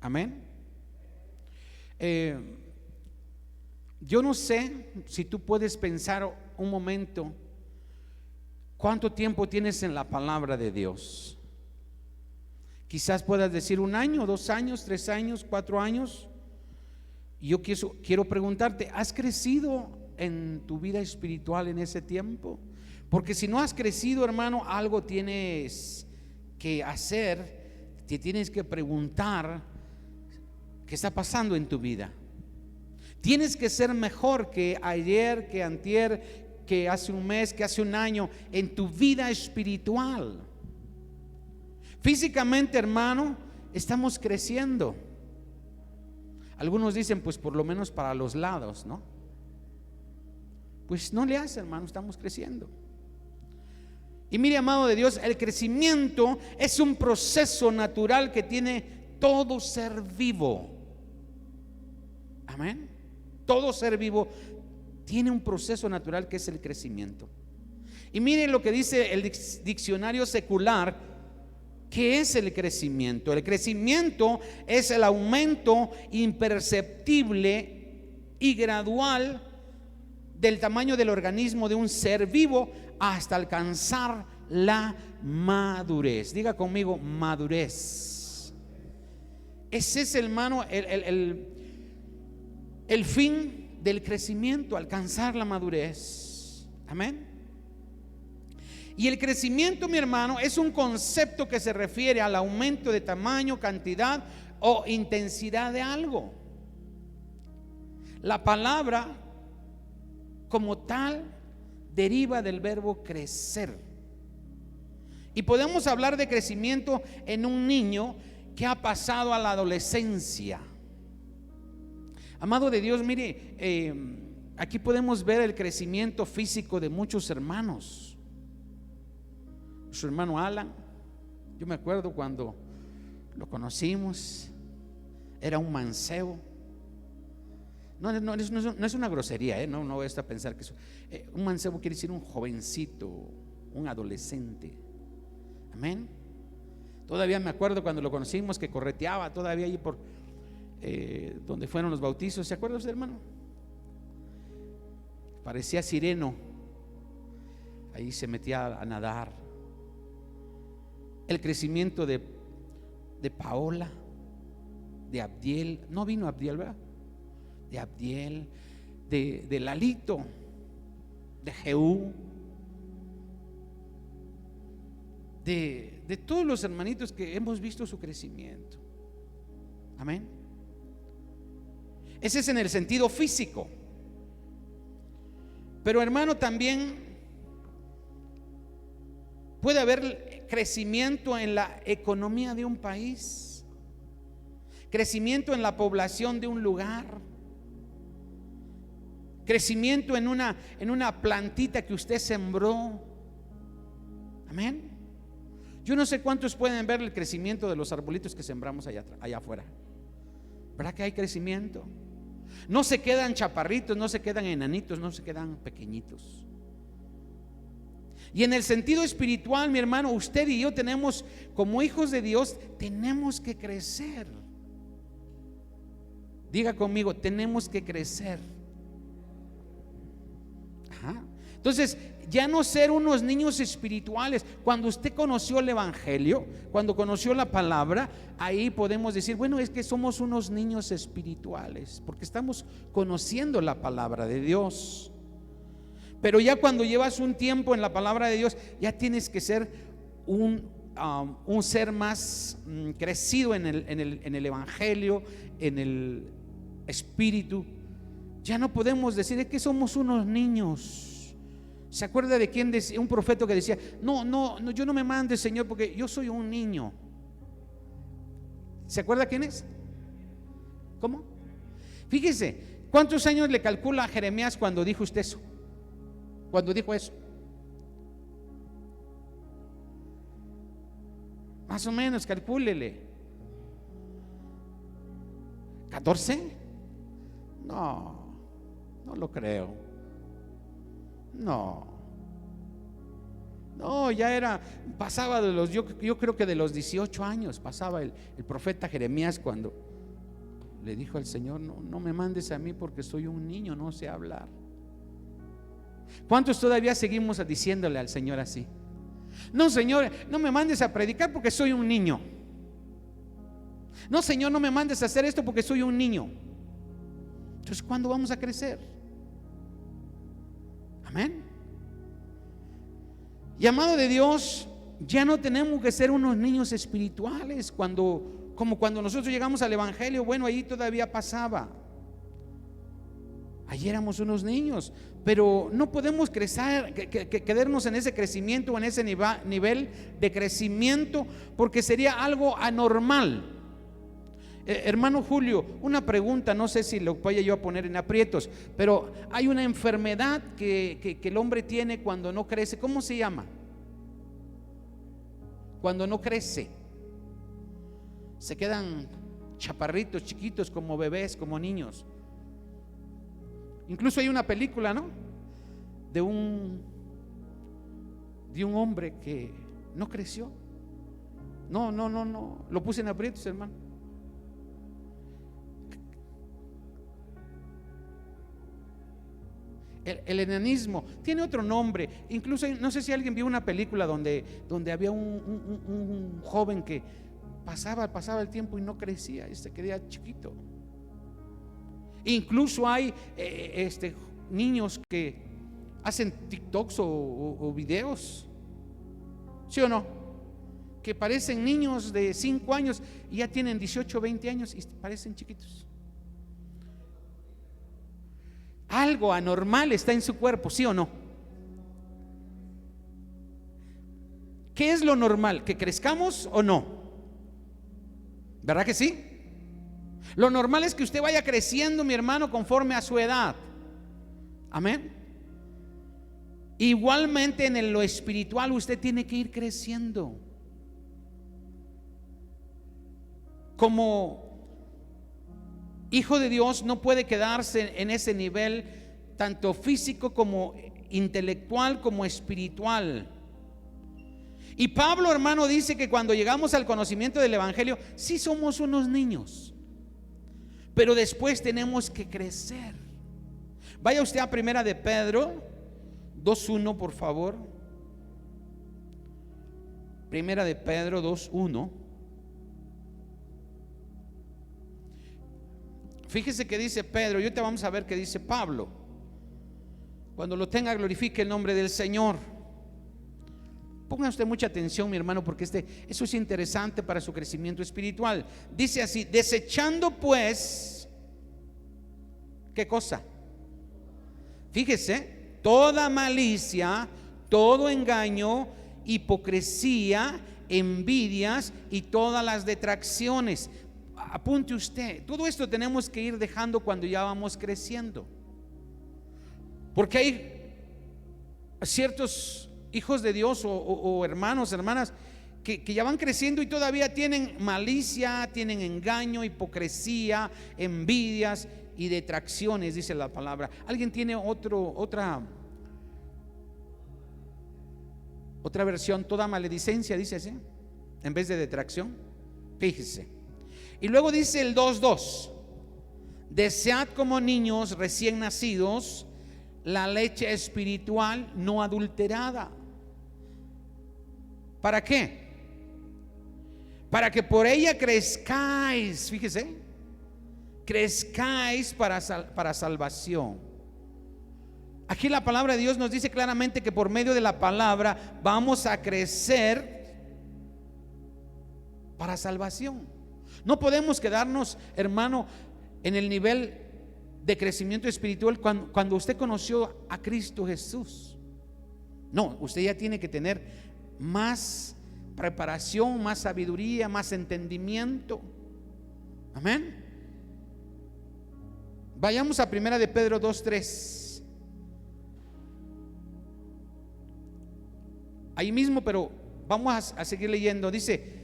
Amén. Yo no sé si tú puedes pensar un momento cuánto tiempo tienes en la palabra de Dios. Quizás puedas decir 1 año, 2 años, 3 años, 4 años. Y yo quiero preguntarte, ¿has crecido en tu vida espiritual en ese tiempo? Porque si no has crecido, hermano, algo tienes que hacer, te tienes que preguntar qué está pasando en tu vida. Tienes que ser mejor que ayer, que antier, que hace un mes, que hace un año en tu vida espiritual. Físicamente, hermano, estamos creciendo. Algunos dicen, pues por lo menos para los lados, ¿no? Pues no le hace, hermano, estamos creciendo. Y mire, amado de Dios, el crecimiento es un proceso natural que tiene todo ser vivo. Amén. Todo ser vivo tiene un proceso natural que es el crecimiento. Y mire lo que dice el diccionario secular. ¿Qué es el crecimiento? El crecimiento es el aumento imperceptible y gradual del tamaño del organismo de un ser vivo hasta alcanzar la madurez. Diga conmigo, madurez. Ese es, hermano, el fin del crecimiento, alcanzar la madurez. Amén. Y el crecimiento, mi hermano, es un concepto que se refiere al aumento de tamaño, cantidad o intensidad de algo. La palabra como tal deriva del verbo crecer. Y podemos hablar de crecimiento en un niño que ha pasado a la adolescencia. Amado de Dios, mire, aquí podemos ver el crecimiento físico de muchos hermanos. Su hermano Alan, yo me acuerdo cuando lo conocimos, era un mancebo. No es una grosería, no voy a estar a pensar que eso. Un mancebo quiere decir un jovencito, un adolescente. Amén. Todavía me acuerdo cuando lo conocimos que correteaba todavía allí por donde fueron los bautizos. ¿Se acuerda usted, hermano? Parecía sireno. Ahí se metía a nadar. El crecimiento de Paola, de Abdiel. No vino Abdiel, ¿verdad? De Abdiel, de Lalito, de Jehú, de todos los hermanitos que hemos visto su crecimiento. Amén. Ese es en el sentido físico. Pero, hermano, también puede haber crecimiento en la economía de un país, crecimiento en la población de un lugar, crecimiento en una plantita que usted sembró. Amén. Yo no sé cuántos pueden ver el crecimiento de los arbolitos que sembramos allá afuera. ¿Verdad que hay crecimiento? No se quedan chaparritos, no se quedan enanitos, no se quedan pequeñitos. Y en el sentido espiritual, mi hermano, usted y yo tenemos, como hijos de Dios, tenemos que crecer. Diga conmigo, tenemos que crecer. Ajá. Entonces, ya no ser unos niños espirituales. Cuando usted conoció el evangelio, cuando conoció la palabra, ahí podemos decir, bueno, es que somos unos niños espirituales, porque estamos conociendo la palabra de Dios. Pero ya cuando llevas un tiempo en la palabra de Dios, ya tienes que ser un ser más crecido en el evangelio, en el espíritu. Ya no podemos decir es que somos unos niños. ¿Se acuerda de quién decía? Un profeta que decía, no, yo no me mande, Señor, porque yo soy un niño. ¿Se acuerda quién es? ¿Cómo? Fíjese, ¿cuántos años le calcula a Jeremías cuando dijo usted eso? Cuando dijo eso, más o menos, calcúlele. ¿14? No lo creo. No, ya era, pasaba de los, yo creo que de los 18 años pasaba el profeta Jeremías cuando le dijo al Señor: no me mandes a mí porque soy un niño, no sé hablar. ¿Cuántos todavía seguimos diciéndole al Señor así? No, Señor, no me mandes a predicar porque soy un niño. No, Señor, no me mandes a hacer esto porque soy un niño. Entonces, ¿cuándo vamos a crecer? Amén. Y amado de Dios, ya no tenemos que ser unos niños espirituales como cuando nosotros llegamos al Evangelio. Bueno, ahí todavía pasaba. Allí éramos unos niños, pero no podemos crecer, quedarnos en ese crecimiento, en ese nivel de crecimiento, porque sería algo anormal. Hermano Julio, una pregunta, no sé si lo vaya yo a poner en aprietos, pero hay una enfermedad que el hombre tiene cuando no crece. ¿Cómo se llama? Cuando no crece, se quedan chaparritos, chiquitos, como bebés, como niños. Incluso hay una película, ¿no?, de un hombre que no creció. No, lo puse en aprietos, hermano. El enanismo tiene otro nombre. Incluso no sé si alguien vio una película donde había un joven que pasaba el tiempo y no crecía y se quedaba chiquito. Incluso hay niños que hacen TikToks o videos, ¿sí o no?, que parecen niños de 5 años y ya tienen 18, 20 años y parecen chiquitos. Algo anormal está en su cuerpo, ¿sí o no? ¿Qué es lo normal? ¿Que crezcamos o no? ¿Verdad que sí? Lo normal es que usted vaya creciendo, mi hermano, conforme a su edad. Amén. Igualmente en lo espiritual usted tiene que ir creciendo. Como hijo de Dios no puede quedarse en ese nivel tanto físico como intelectual como espiritual. Y Pablo, hermano, dice que cuando llegamos al conocimiento del Evangelio, sí somos unos niños, pero después tenemos que crecer. Vaya usted a Primera de Pedro 2:1, por favor. Primera de Pedro 2:1. Fíjese que dice Pedro, y ahorita vamos a ver qué dice Pablo. Cuando lo tenga, glorifique el nombre del Señor. Ponga usted mucha atención, mi hermano, porque eso es interesante para su crecimiento espiritual. Dice así: desechando pues, ¿qué cosa? Fíjese, toda malicia, todo engaño, hipocresía, envidias y todas las detracciones. Apunte usted, todo esto tenemos que ir dejando cuando ya vamos creciendo, porque hay ciertos hijos de Dios o hermanos, hermanas que ya van creciendo y todavía tienen malicia, tienen engaño, hipocresía, envidias y detracciones, dice la palabra. ¿Alguien tiene otra versión? Toda maledicencia, dice así, en vez de detracción. Fíjese. Y luego dice el 2:2: desead como niños recién nacidos la leche espiritual no adulterada. ¿Para qué? Para que por ella crezcáis. Fíjese, crezcáis para salvación. Aquí la palabra de Dios nos dice claramente que por medio de la palabra vamos a crecer para salvación. No podemos quedarnos, hermano, en el nivel de crecimiento espiritual cuando usted conoció a Cristo Jesús. No, usted ya tiene que tener más preparación, más sabiduría, más entendimiento. Amén. Vayamos a Primera de Pedro 2:3. Ahí mismo, pero vamos a seguir leyendo. Dice: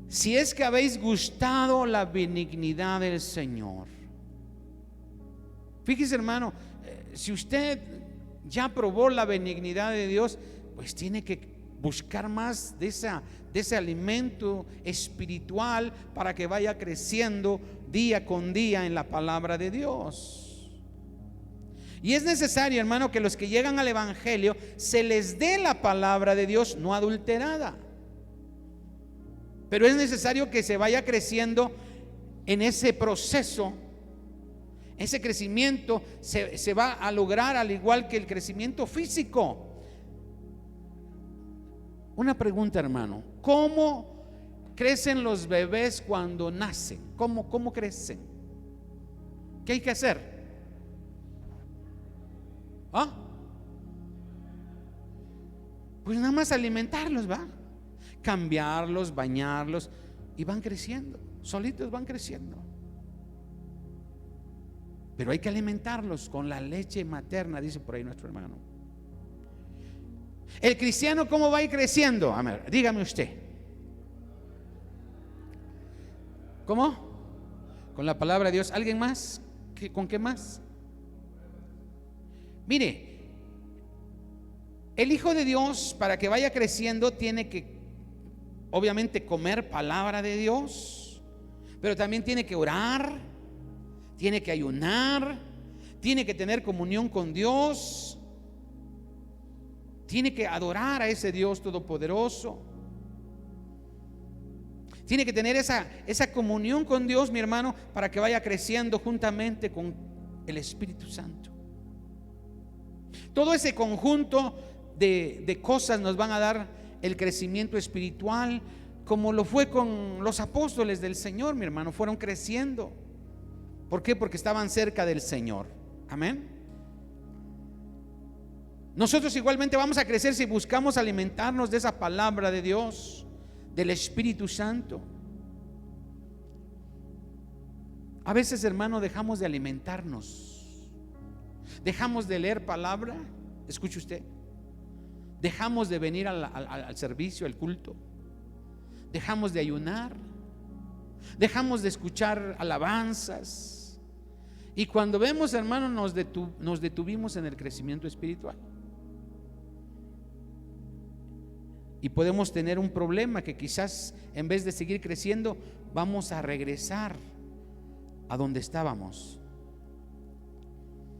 si es que habéis gustado la benignidad del Señor. Fíjese, hermano, si usted ya probó la benignidad de Dios, pues tiene que buscar más de ese alimento espiritual para que vaya creciendo día con día en la palabra de Dios. Y es necesario, hermano, que los que llegan al evangelio se les dé la palabra de Dios no adulterada. Pero es necesario que se vaya creciendo en ese proceso. Ese crecimiento se va a lograr al igual que el crecimiento físico. Una pregunta, hermano: ¿cómo crecen los bebés cuando nacen? ¿Cómo crecen? ¿Qué hay que hacer? Pues nada más alimentarlos, ¿va? Cambiarlos, bañarlos, y van creciendo, solitos van creciendo. Pero hay que alimentarlos con la leche materna, dice por ahí nuestro hermano. El cristiano, ¿cómo va a ir creciendo? A ver, dígame usted. ¿Cómo? Con la palabra de Dios. ¿Alguien más? ¿Con qué más? Mire, el Hijo de Dios, para que vaya creciendo, tiene que obviamente comer palabra de Dios, pero también tiene que orar, tiene que ayunar, tiene que tener comunión con Dios, tiene que adorar a ese Dios todopoderoso, tiene que tener esa comunión con Dios, mi hermano, para que vaya creciendo juntamente con el Espíritu Santo. Todo ese conjunto de cosas nos van a dar el crecimiento espiritual, como lo fue con los apóstoles del Señor, mi hermano. Fueron creciendo. ¿Por qué? Porque estaban cerca del Señor. Amén. Nosotros igualmente vamos a crecer si buscamos alimentarnos de esa palabra de Dios, del Espíritu Santo. A veces, hermano, dejamos de alimentarnos, dejamos de leer palabra. Escuche usted, dejamos de venir al servicio, al culto, dejamos de ayunar, dejamos de escuchar alabanzas, y cuando vemos, hermano, nos detuvimos en el crecimiento espiritual. Y podemos tener un problema, que quizás en vez de seguir creciendo, vamos a regresar a donde estábamos.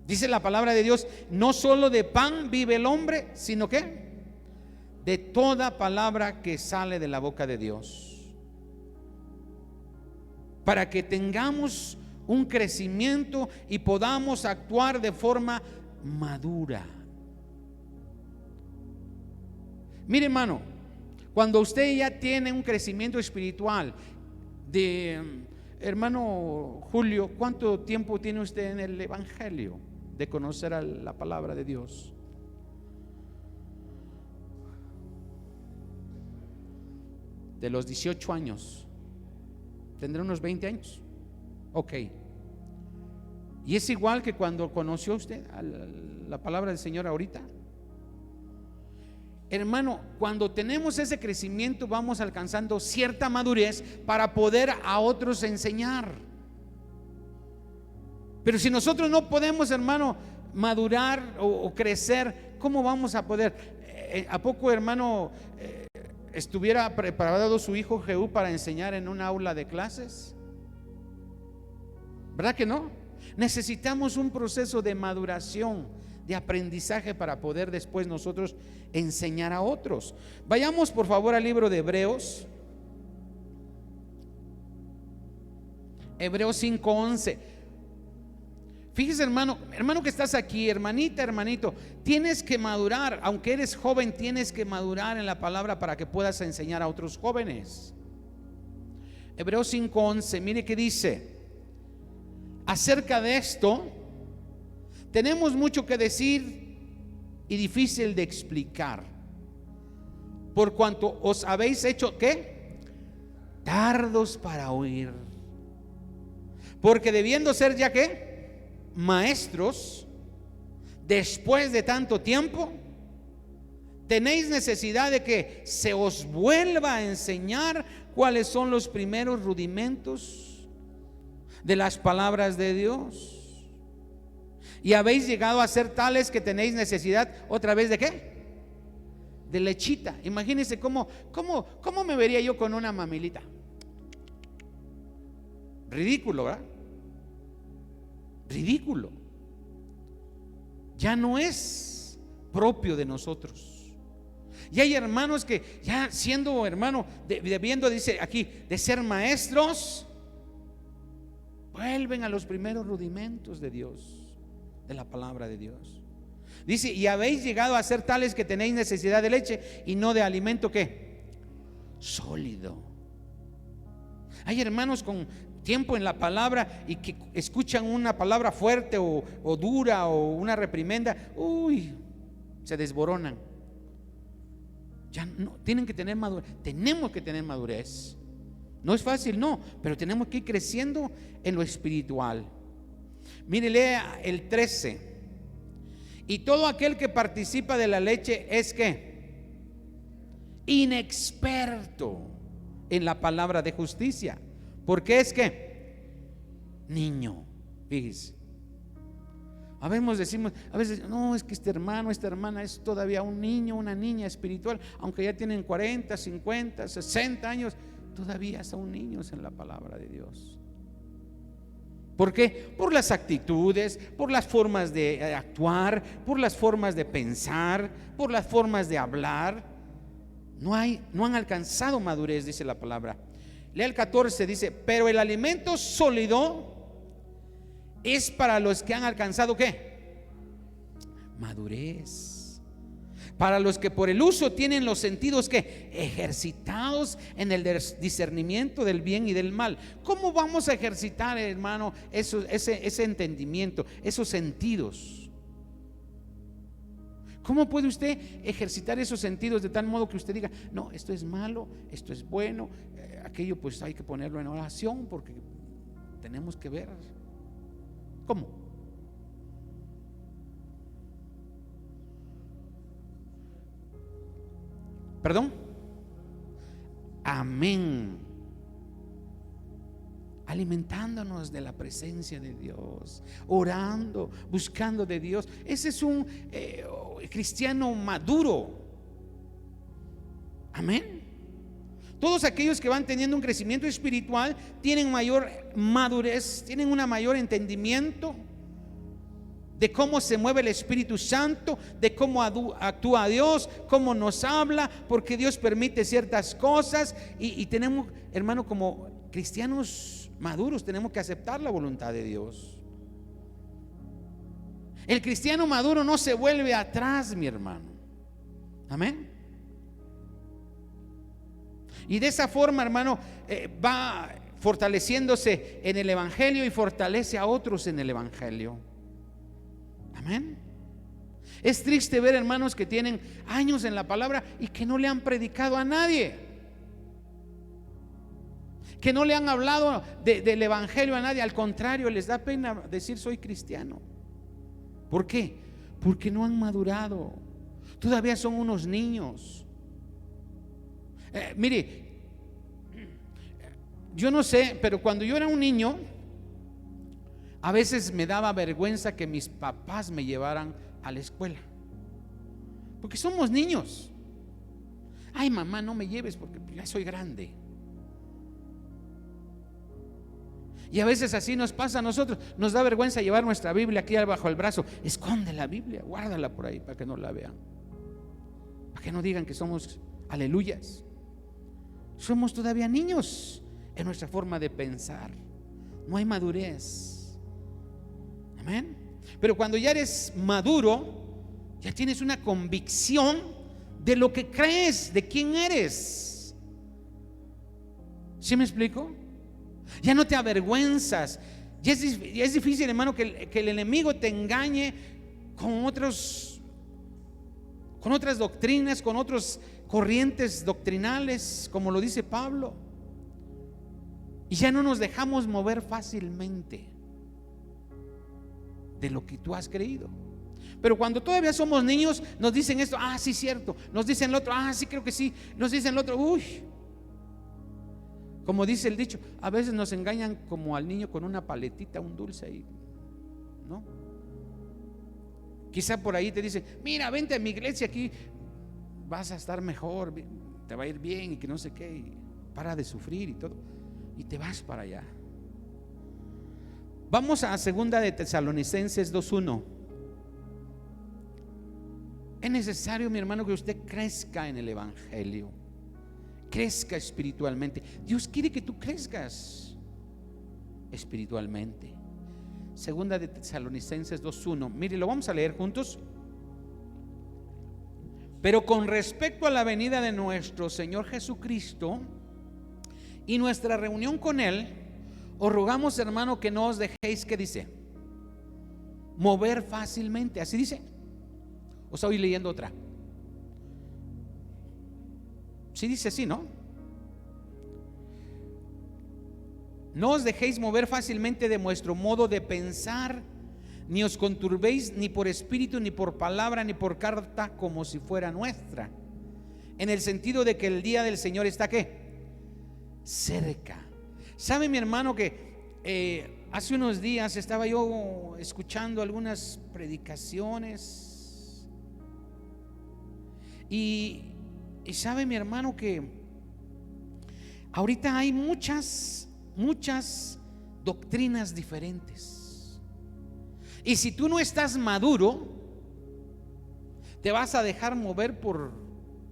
Dice la palabra de Dios: no solo de pan vive el hombre, sino que de toda palabra que sale de la boca de Dios. Para que tengamos un crecimiento y podamos actuar de forma madura. Mire, hermano, cuando usted ya tiene un crecimiento espiritual hermano Julio, ¿cuánto tiempo tiene usted en el evangelio de conocer la palabra de Dios? De los 18 años. Tendrá unos 20 años. Ok. ¿Y es igual que cuando conoció usted la palabra del Señor ahorita? Hermano, cuando tenemos ese crecimiento, vamos alcanzando cierta madurez para poder a otros enseñar. Pero si nosotros no podemos, hermano, madurar o crecer, ¿cómo vamos a poder? ¿A poco, hermano, estuviera preparado su hijo Jehú para enseñar en un aula de clases? ¿Verdad que no? Necesitamos un proceso de maduración, de aprendizaje, para poder después nosotros enseñar a otros. Vayamos por favor al libro de Hebreos. Hebreos 5:11. Fíjese, hermano que estás aquí, hermanita, hermanito, tienes que madurar. Aunque eres joven, tienes que madurar en la palabra para que puedas enseñar a otros jóvenes. Hebreos 5:11, mire que dice acerca de esto: tenemos mucho que decir y difícil de explicar, por cuanto os habéis hecho ¿qué? Tardos para oír. Porque debiendo ser ya ¿qué? Maestros, después de tanto tiempo, tenéis necesidad de que se os vuelva a enseñar cuáles son los primeros rudimentos de las palabras de Dios. Y habéis llegado a ser tales que tenéis necesidad otra vez ¿de qué? de lechita. Imagínense cómo me vería yo con una mamilita. Ridículo, ¿verdad? Ridículo. Ya no es propio de nosotros. Y hay hermanos que ya siendo hermano, debiendo, dice aquí, de ser maestros, vuelven a los primeros rudimentos de Dios, de la palabra de Dios. Dice, y habéis llegado a ser tales que tenéis necesidad de leche y no de alimento, ¿qué? Sólido. Hay hermanos con tiempo en la palabra y que escuchan una palabra fuerte o dura o una reprimenda, se desboronan. Ya no, tienen que tener madurez. Tenemos que tener madurez. No es fácil, no, pero tenemos que ir creciendo en lo espiritual. Mire, lea el 13. Y todo aquel que participa de la leche es que inexperto en la palabra de justicia, porque es que niño. Fíjese, a veces no, es que este hermano, esta hermana es todavía un niño, una niña espiritual, aunque ya tienen 40, 50, 60 años, todavía son niños en la palabra de Dios. ¿Por qué? Por las actitudes, por las formas de actuar, por las formas de pensar, por las formas de hablar. No han alcanzado madurez, dice la palabra. Lea el 14, dice, pero el alimento sólido es para los que han alcanzado ¿qué? Madurez. Para los que por el uso tienen los sentidos ¿qué? Ejercitados en el discernimiento del bien y del mal. ¿Cómo vamos a ejercitar, hermano, ese entendimiento, esos sentidos? ¿Cómo puede usted ejercitar esos sentidos de tal modo que usted diga, no, esto es malo, esto es bueno, aquello pues hay que ponerlo en oración porque tenemos que ver? ¿Cómo? ¿Perdón? Amén. Alimentándonos de la presencia de Dios, orando, buscando de Dios. Ese es un cristiano maduro. Amén. Todos aquellos que van teniendo un crecimiento espiritual tienen mayor madurez, tienen un mayor entendimiento de cómo se mueve el Espíritu Santo, de cómo actúa Dios, cómo nos habla, porque Dios permite ciertas cosas. Y tenemos, hermano, como cristianos maduros, tenemos que aceptar la voluntad de Dios. El cristiano maduro no se vuelve atrás, mi hermano. Amén. Y de esa forma, hermano, va fortaleciéndose en el Evangelio y fortalece a otros en el Evangelio. Amén. Es triste ver hermanos que tienen años en la palabra y que no le han predicado a nadie, que no le han hablado del Evangelio a nadie. Al contrario, les da pena decir soy cristiano. ¿Por qué? Porque no han madurado. Todavía son unos niños. Mire, yo no sé, pero cuando yo era un niño, a veces me daba vergüenza que mis papás me llevaran a la escuela, porque somos niños. Ay, mamá, no me lleves porque ya soy grande. Y a veces así nos pasa a nosotros. Nos da vergüenza llevar nuestra Biblia aquí bajo el brazo. Esconde la Biblia, guárdala por ahí para que no la vean, para que no digan que somos aleluyas. Somos todavía niños en nuestra forma de pensar. No hay madurez. Amén. Pero cuando ya eres maduro, ya tienes una convicción de lo que crees, de quién eres. ¿Sí me explico? Ya no te avergüenzas. Ya es difícil, hermano, que el enemigo te engañe con otras doctrinas, con otras corrientes doctrinales, como lo dice Pablo. Y ya no nos dejamos mover fácilmente de lo que tú has creído. Pero cuando todavía somos niños, nos dicen esto, sí, cierto. Nos dicen lo otro, sí, creo que sí. Nos dicen lo otro, como dice el dicho, a veces nos engañan como al niño con una paletita, un dulce ahí, ¿no? Quizá por ahí te dicen, mira, vente a mi iglesia, aquí vas a estar mejor, te va a ir bien y que no sé qué, y para de sufrir y todo, y te vas para allá. Vamos a segunda de Tesalonicenses 2:1. Es necesario, mi hermano, que usted crezca en el evangelio, crezca espiritualmente. Dios quiere que tú crezcas espiritualmente. Segunda de Tesalonicenses 2:1. Mire, lo vamos a leer juntos. Pero con respecto a la venida de nuestro Señor Jesucristo y nuestra reunión con Él, os rogamos, hermano, que no os dejéis, ¿qué dice? Mover fácilmente. Así dice. ¿O estoy leyendo otra? Sí dice así, ¿no? No os dejéis mover fácilmente de vuestro modo de pensar, ni os conturbéis ni por espíritu, ni por palabra, ni por carta, como si fuera nuestra, en el sentido de que el día del Señor está ¿qué? Cerca. ¿Sabe, mi hermano, que hace unos días estaba yo escuchando algunas predicaciones y sabe, mi hermano, que ahorita hay muchas doctrinas diferentes, y si tú no estás maduro, te vas a dejar mover por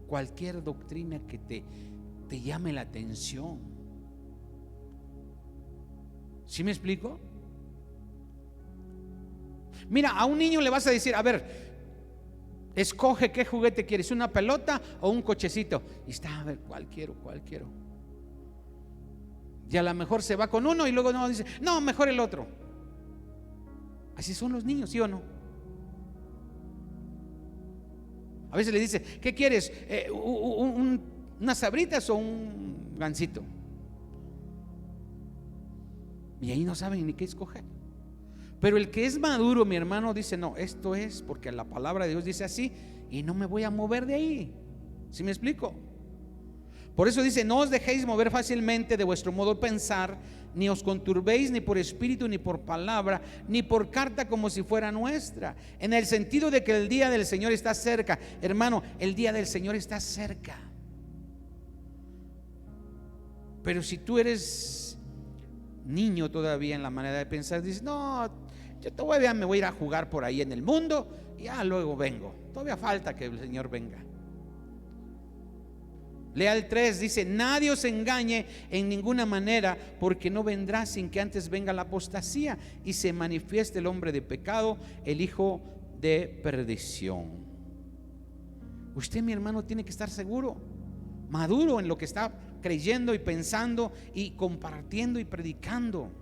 cualquier doctrina que te llame la atención. ¿Sí me explico? Mira, a un niño le vas a decir, a ver, escoge qué juguete quieres, una pelota o un cochecito, y está, a ver, ¿cuál quiero? Y a lo mejor se va con uno y luego no dice, no, mejor el otro. Así son los niños, ¿sí o no? A veces le dice, ¿qué quieres? ¿Unas sabritas o un gansito? Y ahí no saben ni qué escoger. Pero el que es maduro, mi hermano, dice, no, esto es porque la palabra de Dios dice así, y no me voy a mover de ahí. ¿Sí me explico? Por eso dice, no os dejéis mover fácilmente de vuestro modo de pensar, ni os conturbéis ni por espíritu, ni por palabra, ni por carta, como si fuera nuestra, en el sentido de que el día del Señor está cerca. Hermano, el día del Señor está cerca. Pero si tú eres niño todavía en la manera de pensar, dices, no, yo todavía me voy a ir a jugar por ahí en el mundo y ya luego vengo, todavía falta que el Señor venga. Lea el 3, dice, nadie os engañe en ninguna manera, porque no vendrá sin que antes venga la apostasía y se manifieste el hombre de pecado, el hijo de perdición. Usted, mi hermano, tiene que estar seguro, maduro en lo que está creyendo y pensando y compartiendo y predicando.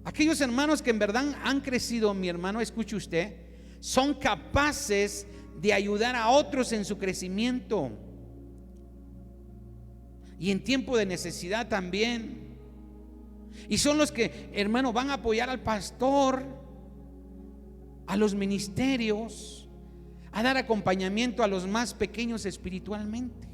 Aquellos hermanos que en verdad han crecido, mi hermano, escuche usted, son capaces de ayudar a otros en su crecimiento y en tiempo de necesidad también. Y son los que, hermano, van a apoyar al pastor, a los ministerios, a dar acompañamiento a los más pequeños espiritualmente.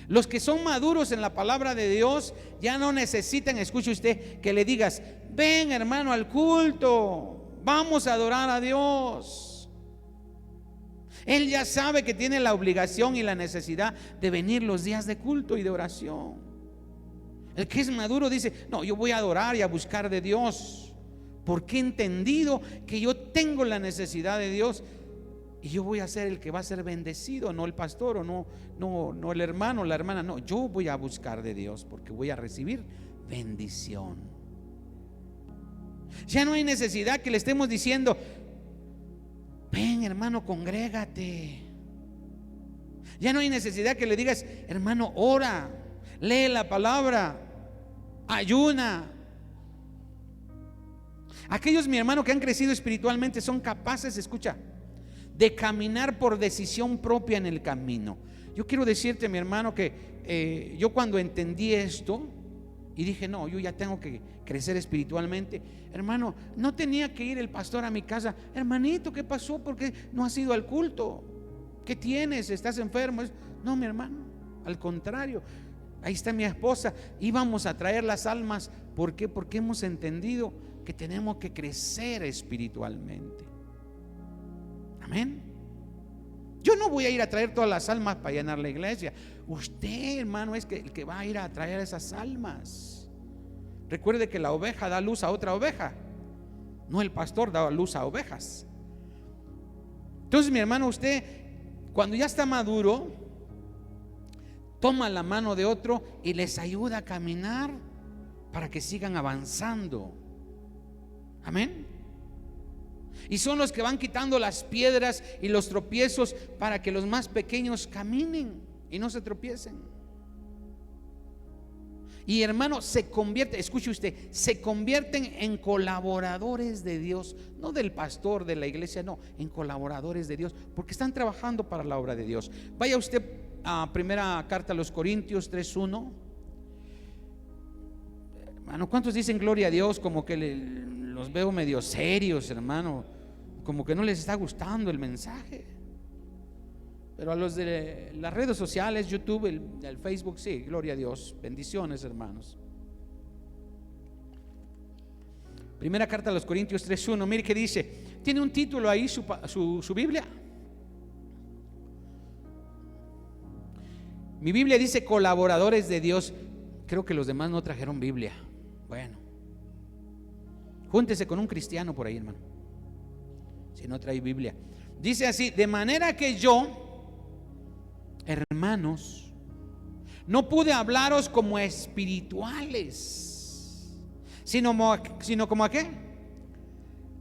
Los que son maduros en la palabra de Dios ya no necesitan, escuche usted, que le digas, ven, hermano, al culto, vamos a adorar a Dios. Él ya sabe que tiene la obligación y la necesidad de venir los días de culto y de oración. El que es maduro dice, no, yo voy a adorar y a buscar de Dios, porque he entendido que yo tengo la necesidad de Dios. Y yo voy a ser el que va a ser bendecido, no el pastor o no el hermano o la hermana. No, yo voy a buscar de Dios porque voy a recibir bendición. Ya no hay necesidad que le estemos diciendo, ven, hermano, congrégate. Ya no hay necesidad que le digas, hermano, ora, lee la palabra, ayuna. Aquellos, mi hermano, que han crecido espiritualmente son capaces, escucha, de caminar por decisión propia en el camino. Yo quiero decirte, mi hermano, que yo cuando entendí esto y dije, no, yo ya tengo que crecer espiritualmente, hermano, no tenía que ir el pastor a mi casa, hermanito, ¿qué pasó? ¿Por qué no has ido al culto? ¿Qué tienes? ¿Estás enfermo? No, mi hermano, al contrario, ahí está mi esposa, íbamos a traer las almas. ¿Por qué? Porque hemos entendido que tenemos que crecer espiritualmente. Amén. Yo no voy a ir a traer todas las almas para llenar la iglesia. Usted, hermano, es el que va a ir a traer esas almas. Recuerde que la oveja da luz a otra oveja, no el pastor da luz a ovejas. Entonces, mi hermano, usted cuando ya está maduro, toma la mano de otro y les ayuda a caminar para que sigan avanzando. Amén. Y son los que van quitando las piedras y los tropiezos para que los más pequeños caminen y no se tropiecen. Y hermano, se convierte, escuche usted, se convierten en colaboradores de Dios, no del pastor de la iglesia, no, en colaboradores de Dios, porque están trabajando para la obra de Dios. Vaya usted a primera carta a los Corintios 3:1. Hermano, ¿cuántos dicen gloria a Dios? Como que los veo medio serios, hermano, como que no les está gustando el mensaje. Pero a los de las redes sociales, YouTube, el Facebook, sí, gloria a Dios, bendiciones, hermanos. Primera carta a los Corintios 3:1, mire que dice, tiene un título ahí su Biblia. Mi Biblia dice colaboradores de Dios. Creo que los demás no trajeron Biblia. Bueno, júntese con un cristiano por ahí, hermano, si no trae Biblia. Dice así: de manera que yo, hermanos, no pude hablaros como espirituales, sino como a qué,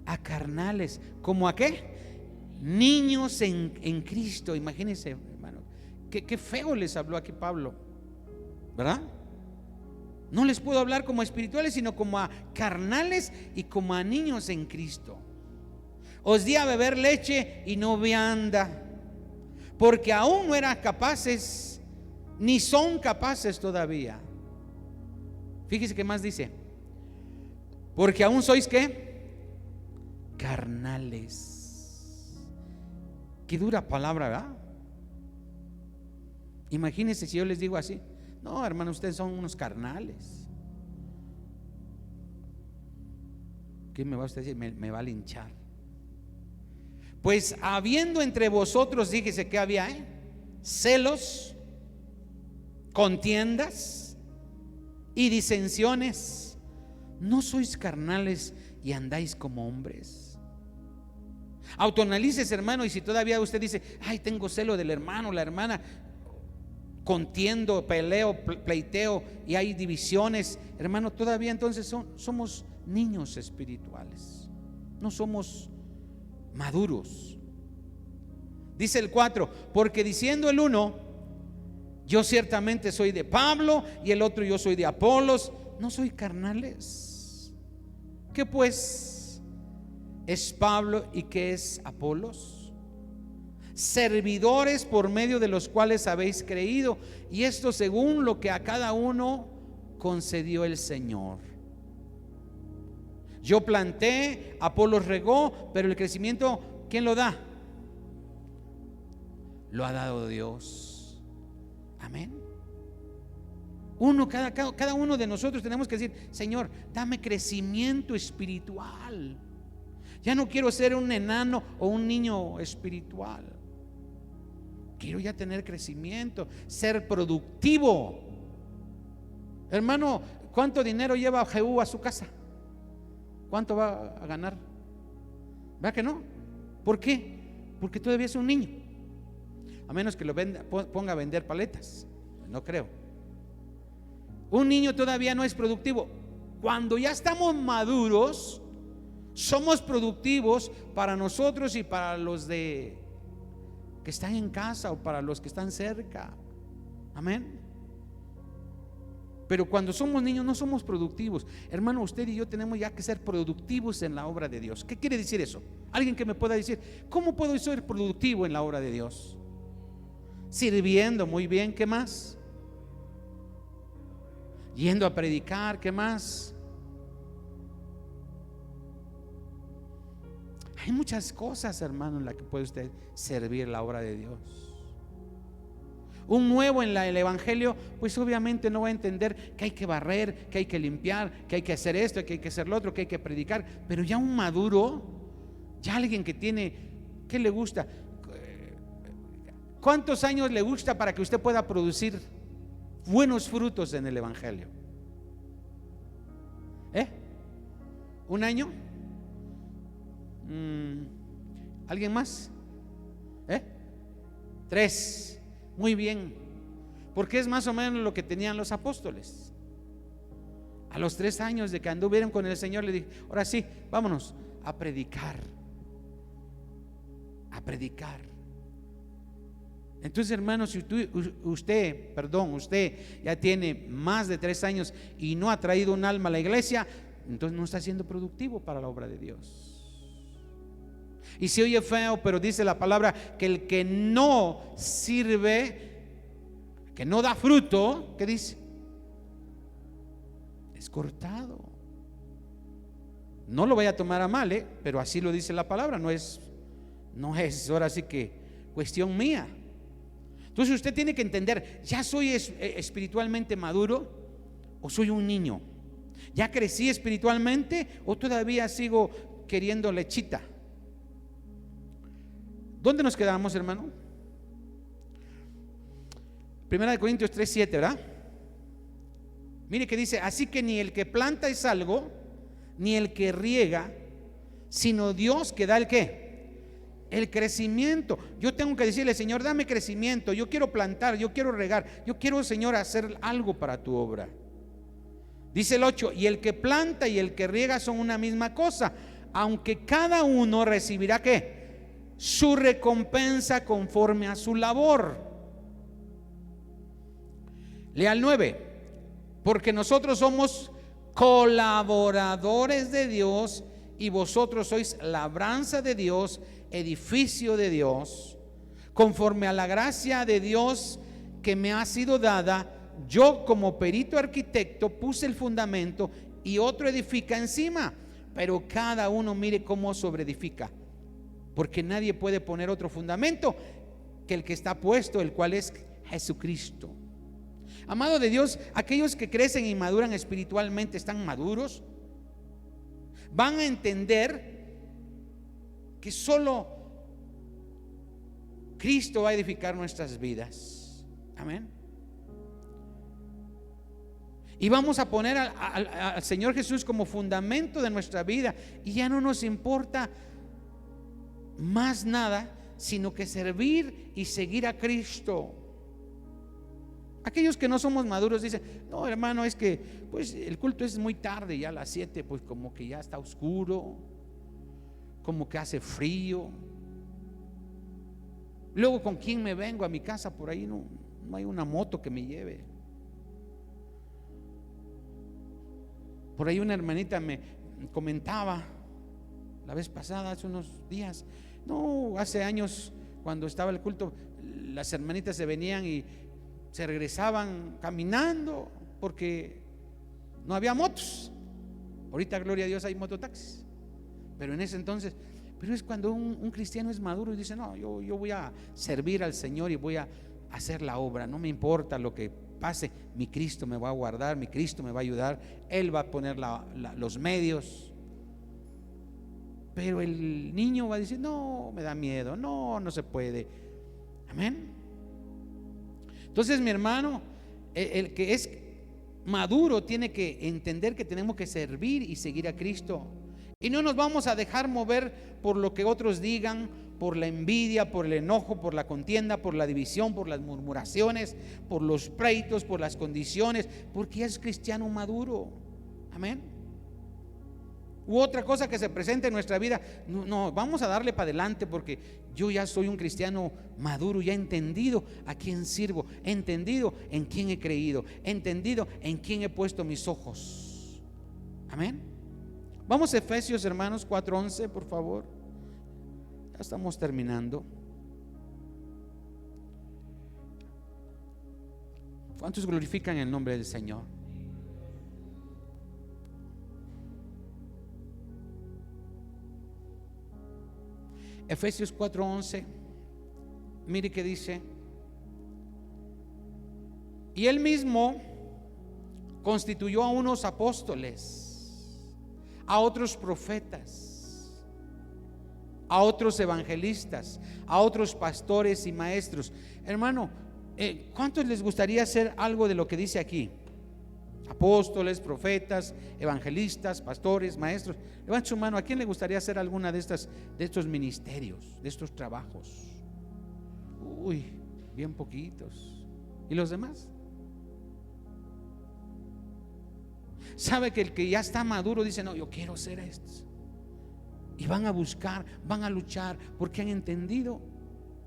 a carnales, como a qué, niños en Cristo. Imagínense, hermano, qué feo les habló aquí Pablo, ¿verdad? No les puedo hablar como espirituales, sino como a carnales y como a niños en Cristo. Os di a beber leche y no vianda, porque aún no eran capaces, ni son capaces todavía. Fíjese que más dice: porque aún sois ¿qué? Carnales. Qué dura palabra, ¿verdad? Imagínense si yo les digo así: no, hermano, ustedes son unos carnales. ¿Qué me va usted a decir? Me va a linchar. Pues habiendo entre vosotros, fíjese que había, celos, contiendas y disensiones, ¿no sois carnales y andáis como hombres? Autoanalícese, hermano, y si todavía usted dice: ay, tengo celo del hermano, la hermana, contiendo, peleo, pleiteo y hay divisiones, hermano, todavía entonces somos niños espirituales, no somos maduros. Dice el 4: porque diciendo el uno, yo ciertamente soy de Pablo, y el otro, yo soy de Apolos, ¿no soy carnales? ¿Qué pues es Pablo y qué es Apolos? Servidores por medio de los cuales habéis creído, y esto según lo que a cada uno concedió el Señor. Yo planté, Apolos regó, pero el crecimiento, ¿quién lo da? Lo ha dado Dios. Amén. Cada uno de nosotros tenemos que decir: Señor, dame crecimiento espiritual. Ya no quiero ser un enano o un niño espiritual. Quiero ya tener crecimiento, ser productivo. Hermano, ¿cuánto dinero lleva Jehú a su casa? ¿Cuánto va a ganar? ¿Verdad que no? ¿Por qué? Porque todavía es un niño. A menos que lo ponga a vender paletas. No creo. Un niño todavía no es productivo. Cuando ya estamos maduros, somos productivos para nosotros y para los que están en casa o para los que están cerca. Amén. Pero cuando somos niños no somos productivos. Hermano, usted y yo tenemos ya que ser productivos en la obra de Dios. ¿Qué quiere decir eso? Alguien que me pueda decir: ¿cómo puedo ser productivo en la obra de Dios? Sirviendo, muy bien. ¿Qué más? Yendo a predicar. ¿Qué más? Hay muchas cosas, hermano, en las que puede usted servir la obra de Dios. Un nuevo en el evangelio, pues obviamente no va a entender que hay que barrer, que hay que limpiar, que hay que hacer esto, que hay que hacer lo otro, que hay que predicar. Pero ya un maduro, ya alguien que tiene ¿Qué le gusta? ¿Cuántos años le gusta para que usted pueda producir buenos frutos en el evangelio? ¿Un año? ¿Alguien más? 3. Muy bien, porque es más o menos lo que tenían los apóstoles. A los 3 años de que anduvieron con el Señor, le dije: ahora sí, vámonos a predicar. A predicar. Entonces, hermanos, si usted ya tiene más de 3 años y no ha traído un alma a la iglesia, entonces no está siendo productivo para la obra de Dios. Y si oye feo, pero dice la palabra que el que no sirve, que no da fruto, ¿qué dice? Es cortado. No lo vaya a tomar a mal, pero así lo dice la palabra. No es ahora sí que cuestión mía. Entonces usted tiene que entender: ¿ya soy espiritualmente maduro o soy un niño? ¿Ya crecí espiritualmente o todavía sigo queriendo lechita? ¿Dónde nos quedamos, hermano? 1 Corintios 3:7, ¿verdad? Mire que dice: así que ni el que planta es algo, ni el que riega, sino Dios que da el ¿qué? El crecimiento. Yo tengo que decirle: Señor, dame crecimiento. Yo quiero plantar, yo quiero regar, yo quiero, Señor, hacer algo para tu obra. Dice el 8: y el que planta y el que riega son una misma cosa, aunque cada uno recibirá ¿qué? Su recompensa conforme a su labor. Lea el 9: porque nosotros somos colaboradores de Dios y vosotros sois labranza de Dios, edificio de Dios, conforme a la gracia de Dios que me ha sido dada. Yo, como perito arquitecto, puse el fundamento y otro edifica encima, pero cada uno mire cómo sobreedifica, porque nadie puede poner otro fundamento que el que está puesto, el cual es Jesucristo. Amado de Dios, aquellos que crecen y maduran espiritualmente, están maduros, van a entender que solo Cristo va a edificar nuestras vidas. Amén. Y vamos a poner al Señor Jesús como fundamento de nuestra vida, y ya no nos importa más nada sino que servir y seguir a Cristo. Aquellos que no somos maduros dicen: no, hermano, es que pues el culto es muy tarde, ya a las 7, pues como que ya está oscuro, como que hace frío. Luego, ¿con quién me vengo a mi casa? Por ahí no hay una moto que me lleve. Por ahí una hermanita me comentaba la vez pasada, hace unos días: no, hace años cuando estaba el culto, las hermanitas se venían y se regresaban caminando porque no había motos. Ahorita, gloria a Dios, hay mototaxis, pero en ese entonces, pero es cuando un cristiano es maduro y dice: no, yo voy a servir al Señor y voy a hacer la obra, no me importa lo que pase, mi Cristo me va a guardar, mi Cristo me va a ayudar, Él va a poner los medios. Pero el niño va a decir: no, me da miedo, no se puede. Amén. Entonces, mi hermano, el que es maduro tiene que entender que tenemos que servir y seguir a Cristo, y no nos vamos a dejar mover por lo que otros digan, por la envidia, por el enojo, por la contienda, por la división, por las murmuraciones, por los pleitos, por las condiciones, porque ya es cristiano maduro. Amén. U otra cosa que se presente en nuestra vida, no, vamos a darle para adelante, porque yo ya soy un cristiano maduro, ya he entendido a quién sirvo, he entendido en quién he creído, he entendido en quién he puesto mis ojos. Amén. Vamos a Efesios, hermanos, 4:11, por favor. Ya estamos terminando. ¿Cuántos glorifican el nombre del Señor? Efesios 4:11, mire que dice: y Él mismo constituyó a unos apóstoles, a otros profetas, a otros evangelistas, a otros pastores y maestros. Hermano, ¿cuántos les gustaría hacer algo de lo que dice aquí? Apóstoles, profetas, evangelistas, pastores, maestros. Levante su mano. ¿A quién le gustaría hacer alguna de estos ministerios, de estos trabajos? Uy, bien poquitos. ¿Y los demás? Sabe que el que ya está maduro dice: no, yo quiero ser esto. Y van a buscar, van a luchar, porque han entendido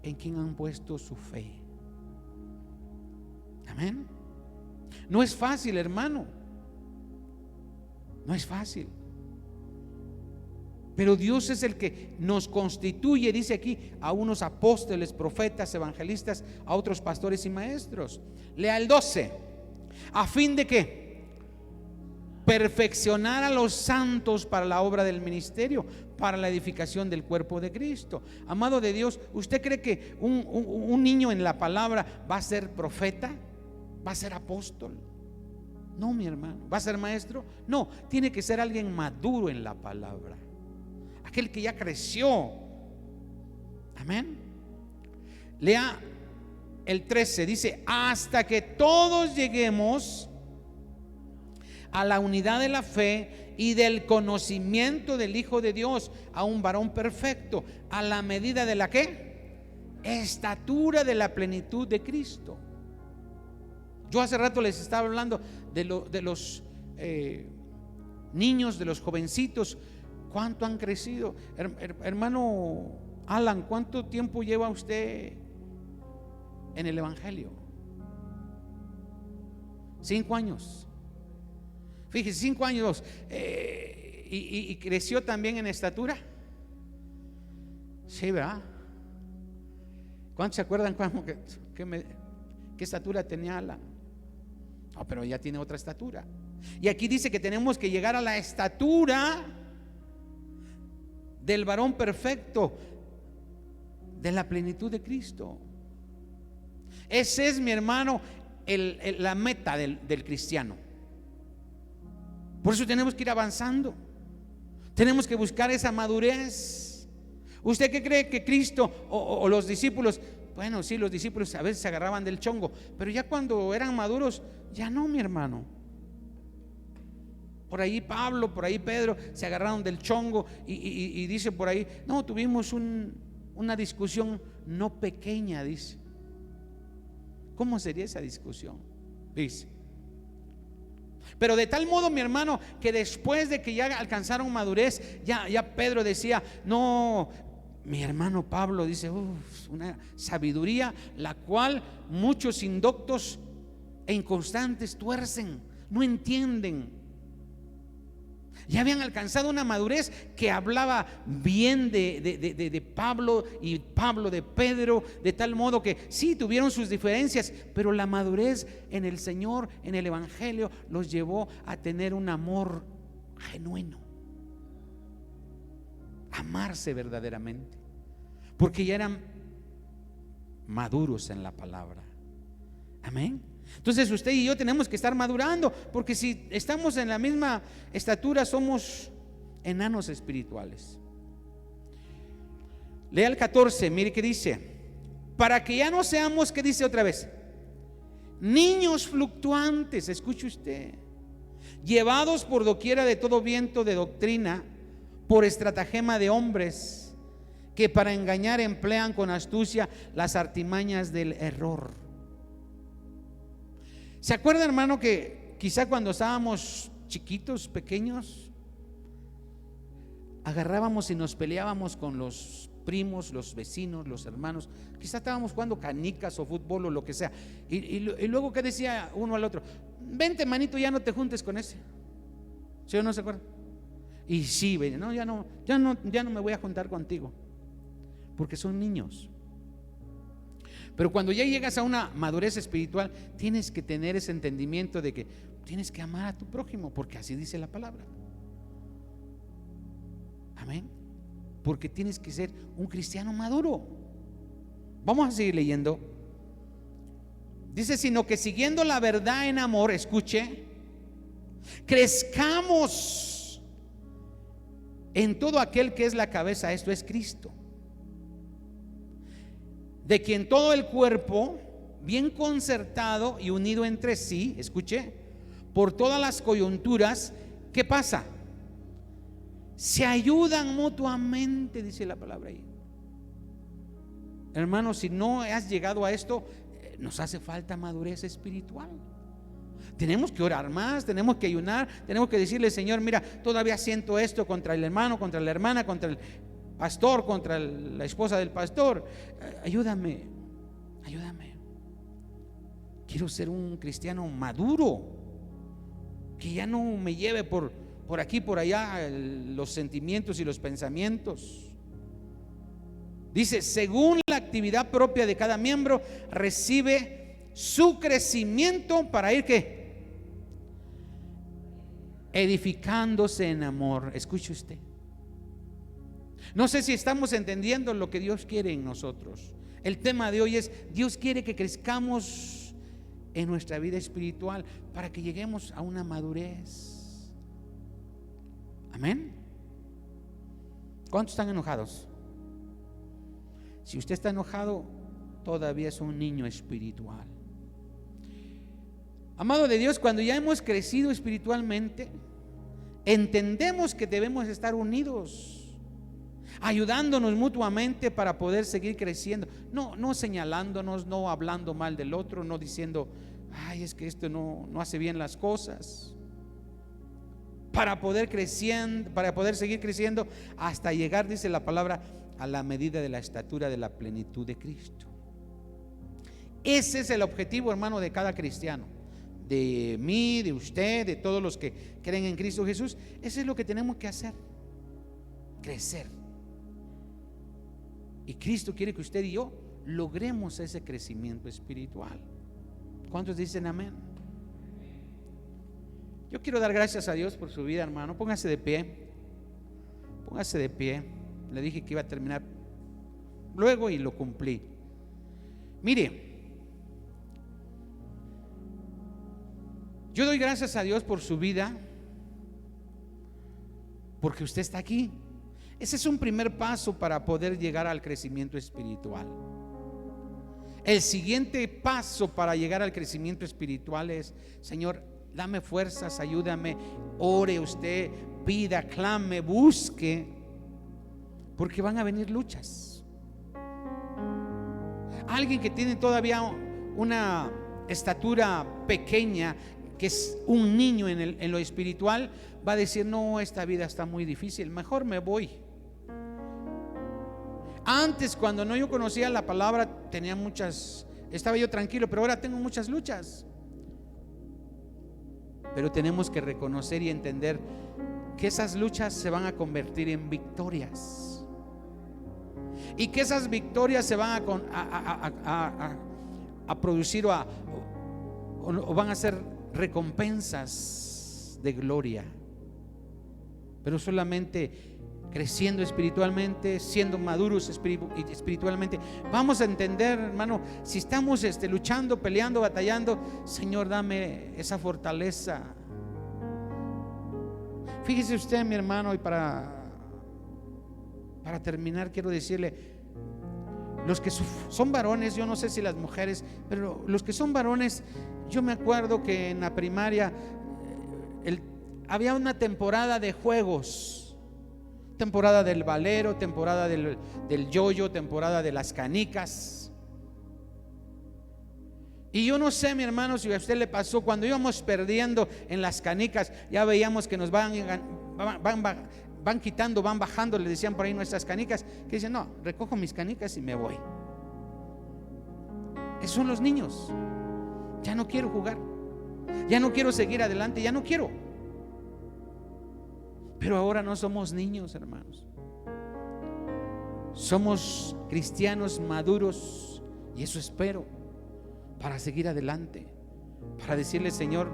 en quién han puesto su fe. Amén. No es fácil, hermano. No es fácil. Pero Dios es el que nos constituye, dice aquí, a unos apóstoles, profetas, evangelistas, a otros pastores y maestros. Lea el 12. ¿A fin de qué? Perfeccionar a los santos para la obra del ministerio, para la edificación del cuerpo de Cristo. Amado de Dios, ¿usted cree que un niño en la palabra va a ser profeta? ¿Va a ser apóstol? No, mi hermano. ¿Va a ser maestro? No, tiene que ser alguien maduro en la palabra, aquel que ya creció. Amén. Lea el 13, dice: hasta que todos lleguemos a la unidad de la fe y del conocimiento del Hijo de Dios, a un varón perfecto, a la medida de la ¿qué? Estatura de la plenitud de Cristo. Yo hace rato les estaba hablando de los niños, de los jovencitos, cuánto han crecido. Hermano Alan, ¿cuánto tiempo lleva usted en el Evangelio? 5 años. Fíjese, 5 años. Y creció también en estatura. Sí, ¿verdad? ¿Cuántos se acuerdan qué estatura tenía Alan? No, pero ya tiene otra estatura. Y aquí dice que tenemos que llegar a la estatura del varón perfecto, de la plenitud de Cristo. Ese es, mi hermano, la meta del cristiano. Por eso tenemos que ir avanzando. Tenemos que buscar esa madurez. ¿Usted qué cree que Cristo o los discípulos? Bueno, sí, los discípulos a veces se agarraban del chongo, pero ya cuando eran maduros, ya no, mi hermano. Por ahí Pablo, por ahí Pedro se agarraron del chongo y dice por ahí: no, tuvimos una discusión no pequeña, dice. ¿Cómo sería esa discusión? Dice. Pero de tal modo, mi hermano, que después de que ya alcanzaron madurez, ya Pedro decía: no, mi hermano Pablo dice, una sabiduría la cual muchos indoctos e inconstantes tuercen, no entienden. Ya habían alcanzado una madurez que hablaba bien de Pablo y Pablo de Pedro, de tal modo que sí tuvieron sus diferencias, pero la madurez en el Señor, en el Evangelio, los llevó a tener un amor genuino, amarse verdaderamente, porque ya eran maduros en la palabra. Amén. Entonces usted y yo tenemos que estar madurando, porque si estamos en la misma estatura somos enanos espirituales. Lea el 14, mire que dice: para que ya no seamos, ¿qué dice otra vez? Niños fluctuantes, escuche usted, llevados por doquiera de todo viento de doctrina, por estratagema de hombres que para engañar emplean con astucia las artimañas del error. ¿Se acuerda, hermano, que quizá cuando estábamos chiquitos, pequeños, agarrábamos y nos peleábamos con los primos, los vecinos, los hermanos? Quizá estábamos jugando canicas o fútbol o lo que sea, y luego, ¿qué decía uno al otro? Vente, manito, ya no te juntes con ese. ¿Sí o no se acuerdan? Y sí, no, ya no me voy a juntar contigo, porque son niños. Pero cuando ya llegas a una madurez espiritual, tienes que tener ese entendimiento de que tienes que amar a tu prójimo, porque así dice la palabra. Amén. Porque tienes que ser un cristiano maduro. Vamos a seguir leyendo. Dice: sino que siguiendo la verdad en amor, escuche, crezcamos en todo aquel que es la cabeza, esto es Cristo, de quien todo el cuerpo, bien concertado y unido entre sí, escuche, por todas las coyunturas, ¿qué pasa? Se ayudan mutuamente, dice la palabra ahí. Hermano, si no has llegado a esto, nos hace falta madurez espiritual. Tenemos que orar más, tenemos que ayunar, tenemos que decirle: Señor, mira, todavía siento esto contra el hermano, contra la hermana, contra el pastor, contra la esposa del pastor. Ayúdame, ayúdame. Quiero ser un cristiano maduro, que ya no me lleve por aquí, por allá, los sentimientos y los pensamientos. Dice: según la actividad propia de cada miembro, recibe su crecimiento para ir, ¿qué? Edificándose en amor. Escuche usted. No sé si estamos entendiendo lo que Dios quiere en nosotros. El tema de hoy es: Dios quiere que crezcamos en nuestra vida espiritual para que lleguemos a una madurez. Amén. ¿Cuántos están enojados? Si usted está enojado, todavía es un niño espiritual. Amado de Dios, cuando ya hemos crecido espiritualmente, entendemos que debemos estar unidos, ayudándonos mutuamente para poder seguir creciendo. No señalándonos, no hablando mal del otro, no diciendo: ay, es que esto no hace bien las cosas. Para poder creciendo, para poder seguir creciendo hasta llegar, dice la palabra, a la medida de la estatura de la plenitud de Cristo. Ese es el objetivo, hermano, de cada cristiano, de mí, de usted, de todos los que creen en Cristo Jesús. Eso es lo que tenemos que hacer: crecer. Y Cristo quiere que usted y yo logremos ese crecimiento espiritual. ¿Cuántos dicen amén? Yo quiero dar gracias a Dios por su vida, hermano. Póngase de pie. Póngase de pie. Le dije que iba a terminar luego y lo cumplí. Mire, yo doy gracias a Dios por su vida, porque usted está aquí. Ese es un primer paso para poder llegar al crecimiento espiritual. El siguiente paso para llegar al crecimiento espiritual es: Señor, dame fuerzas, ayúdame. Ore usted, pida, clame, busque, porque van a venir luchas. Alguien que tiene todavía una estatura pequeña, que es un niño en lo espiritual, va a decir: no, esta vida está muy difícil, mejor me voy. Antes, cuando yo conocía la palabra, estaba yo tranquilo, pero ahora tengo muchas luchas. Pero tenemos que reconocer y entender que esas luchas se van a convertir en victorias, y que esas victorias se van a producir o van a ser recompensas de gloria. Pero solamente creciendo espiritualmente, siendo maduros espiritualmente, vamos a entender, hermano, si estamos luchando, peleando, batallando: Señor, dame esa fortaleza. Fíjese usted, mi hermano, y para terminar quiero decirle: los que son varones, yo no sé si las mujeres, pero los que son varones, yo me acuerdo que en la primaria había una temporada de juegos, temporada del valero, temporada del yoyo, temporada de las canicas. Y yo no sé, mi hermano, si a usted le pasó, cuando íbamos perdiendo en las canicas, ya veíamos que nos van quitando, van bajando, le decían por ahí, nuestras canicas, que dicen: no, recojo mis canicas y me voy. Esos son los niños. Ya no quiero jugar, ya no quiero seguir adelante, ya no quiero. Pero ahora no somos niños, hermanos. Somos cristianos maduros, y eso espero, para seguir adelante, para decirle: Señor,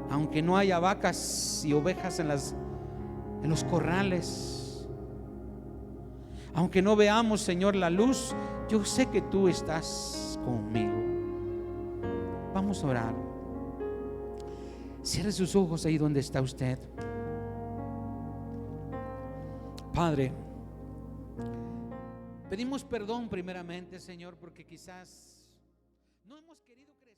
aunque no haya vacas y ovejas en los corrales, aunque no veamos, Señor, la luz, yo sé que tú estás conmigo. Vamos a orar. Cierre sus ojos ahí donde está usted. Padre, pedimos perdón primeramente, Señor, porque quizás no hemos querido creer.